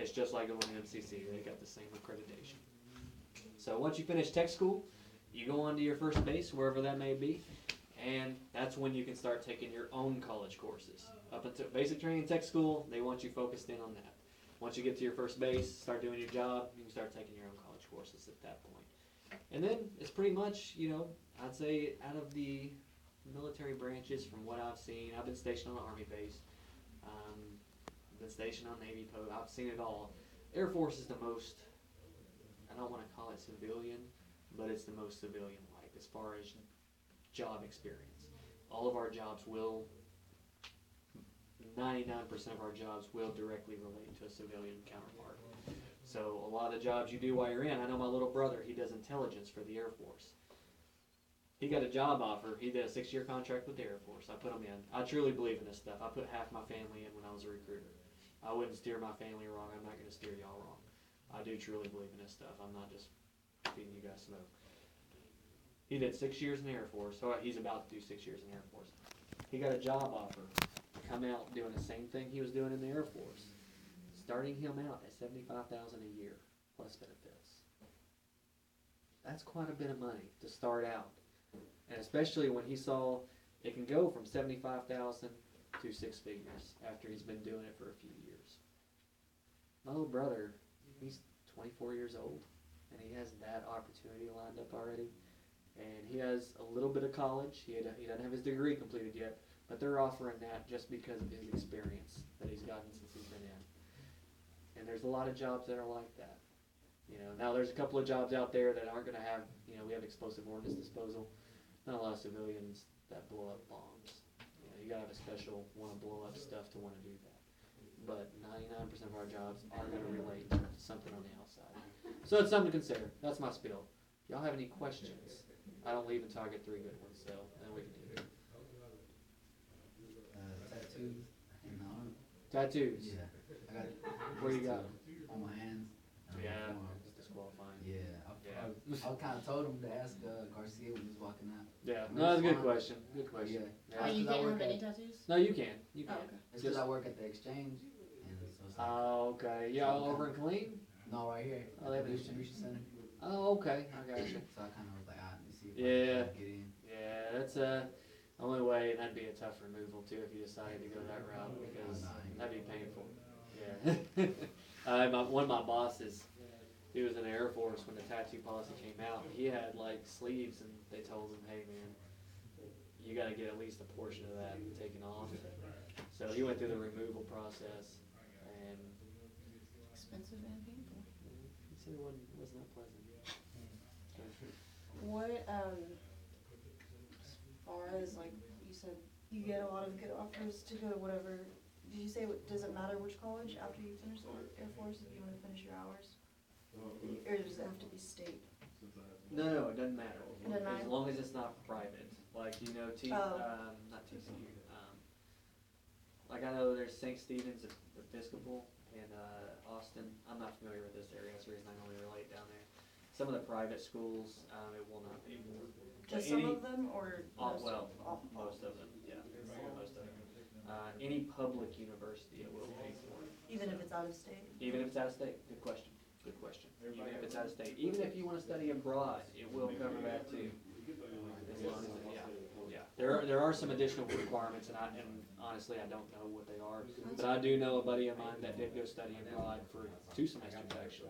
It's just like going to MCC. They got the same accreditation. So once you finish tech school, you go on to your first base, wherever that may be, and that's when you can start taking your own college courses. Up until basic training tech school, they want you focused in on that. Once you get to your first base, start doing your job, you can start taking your own college courses at that point. And then it's pretty much, I'd say out of the military branches, from what I've seen, I've been stationed on an Army base, been stationed on Navy post, I've seen it all. Air Force is the most, I don't want to call it civilian, but it's the most civilian-like as far as job experience. All of our jobs will, 99% of our jobs will directly relate to a civilian counterpart. So a lot of the jobs you do while you're in, I know my little brother, he does intelligence for the Air Force. He got a job offer. He did a 6-year contract with the Air Force. I put him in. I truly believe in this stuff. I put half my family in when I was a recruiter. I wouldn't steer my family wrong. I'm not going to steer y'all wrong. I do truly believe in this stuff. I'm not just feeding you guys smoke. He did 6 years in the Air Force. So he's about to do 6 years in the Air Force. He got a job offer to come out doing the same thing he was doing in the Air Force, starting him out at $75,000 a year plus benefits. That's quite a bit of money to start out. And especially when he saw it can go from $75,000 to 6 figures after he's been doing it for a few years. My little brother, he's 24 years old, and he has that opportunity lined up already. And he has a little bit of college. He doesn't have his degree completed yet, but they're offering that just because of his experience that he's gotten since he's been in. And there's a lot of jobs that are like that. Now there's a couple of jobs out there that aren't going to have, we have explosive ordnance disposal. Not a lot of civilians that blow up bombs. You gotta have a special want to blow up stuff to want to do that. But 99% of our jobs are going to relate to something on the outside. So it's something to consider. That's my spiel. If y'all have any questions, I don't leave until I get 3 good ones, so then we can do it. Tattoos and arm. Tattoos? Yeah. I got Where you got them? on my hands. And Yeah, on my forearms. it's disqualifying. Yeah. I kind of told him to ask Garcia when he was walking out. Yeah, no, that's a good question. Good question. Yeah. Oh, you Because I can't work have any at- tattoos? No, you can. You Oh, can. okay. It's because I work at the exchange, and so it's like, Oh, okay. Yeah, over in Killeen? no, right here. Oh, they have the an distribution center. Oh, okay. I got you. So I kind of was like, let me see if Yeah. I can get in. Yeah, that's the only way, and that'd be a tough removal too if you decided to go that route, because that'd be painful. Yeah. One of my bosses, he was in the Air Force when the tattoo policy came out. He had like sleeves, and they told him, "Hey man, you got to get at least a portion of that taken off." So he went through the removal process, and Expensive and painful. he said it wasn't that pleasant. What, as far as, like, you said, you get a lot of good offers to go to whatever, did you say, does it matter which college after you finish the Air Force if you want to finish your hours? Or does it have to be state? No, it doesn't matter. It doesn't matter? As long as it's not private. Like, not TCU. Like, I know there's St. Stephen's Episcopal in Austin. I'm not familiar with this area. That's the reason I can only relate down there. Some of the private schools, it will not pay for. Just some of them, or most? Most of them, yeah. Most of them. Any public university, it will pay for. Even if it's out of state? Even if it's out of state. Good question. Good question. Even if it's out of state. Even if you want to study abroad, it will cover that too. As long as yeah. There are some additional requirements, and honestly, I don't know what they are. But I do know a buddy of mine that did go study abroad for 2 semesters actually.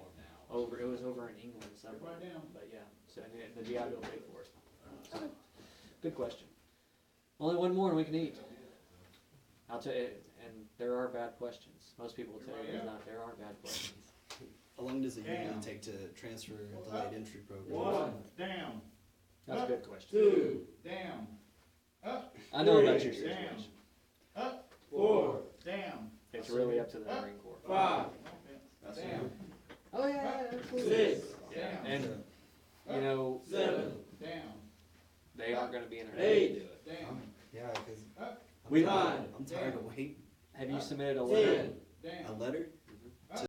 It was over in England somewhere. But yeah, so the GI Bill paid for it. So, good question. Only one more and we can eat. I'll tell you, and there are bad questions. Most people will tell you there's not. There are bad questions. How long does it usually take to transfer delayed entry programs? 1, down. That's a good question. 2, down. Up. I know about 3, your down. situation. Up. 4, down. It's really up to the Marine Corps. 5, down. Oh yeah, absolutely. 6, down. And 7, down. they aren't going to be in a hurry to do it. Down. Yeah, because We I'm tired of waiting. have you submitted a letter? Down. A letter?